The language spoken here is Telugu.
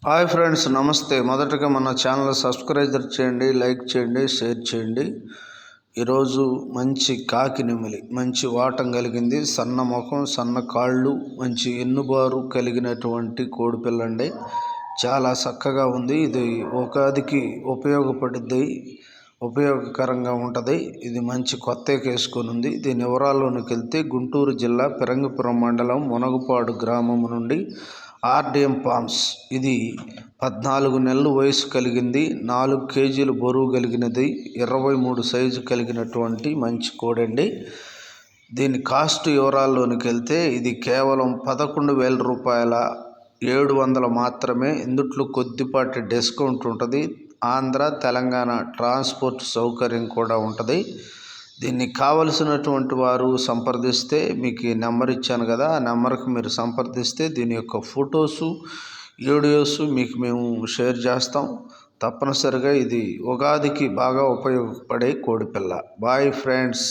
హాయ్ ఫ్రెండ్స్, నమస్తే. మొదటగా మన ఛానల్ సబ్స్క్రైబ్ చేయండి, లైక్ చేయండి, షేర్ చేయండి. ఈరోజు మంచి కాకి నెమిలి, మంచి వాటం కలిగింది, సన్న ముఖం, సన్న కాళ్ళు, మంచి ఎన్నుబారు కలిగినటువంటి కోడిపిల్లండి. చాలా చక్కగా ఉంది. ఇది ఉగాదికి ఉపయోగకరంగా ఉంటుంది. ఇది మంచి కొత్త వేసుకొని ఉంది. దీని వివరాల్లోనికి వెళ్తే గుంటూరు జిల్లా పిరంగిపురం మండలం మునగపాడు గ్రామం నుండి ఆర్డిఎం ఫార్మ్స్. ఇది 14 నెలలు వయసు కలిగింది, 4 కేజీలు బరువు కలిగినది, 23 సైజు కలిగినటువంటి మంచి కోడండి. దీని కాస్ట్ వివరాల్లోనికి వెళ్తే ఇది కేవలం 11,000 రూపాయల 700 మాత్రమే. ఇందుట్లో కొద్దిపాటి డిస్కౌంట్ ఉంటుంది. ఆంధ్ర, తెలంగాణ ట్రాన్స్పోర్ట్ సౌకర్యం కూడా ఉంటుంది. దీన్ని కావలసినటువంటి వారు సంప్రదిస్తే, మీకు ఈ నెంబర్ ఇచ్చాను కదా, ఆ నెంబర్కి మీరు సంప్రదిస్తే దీని యొక్క ఫొటోసు, వీడియోస్ మీకు మేము షేర్ చేస్తాం. తప్పనిసరిగా ఇది ఉగాదికి బాగా ఉపయోగపడే కోడిపిల్ల. Bye friends.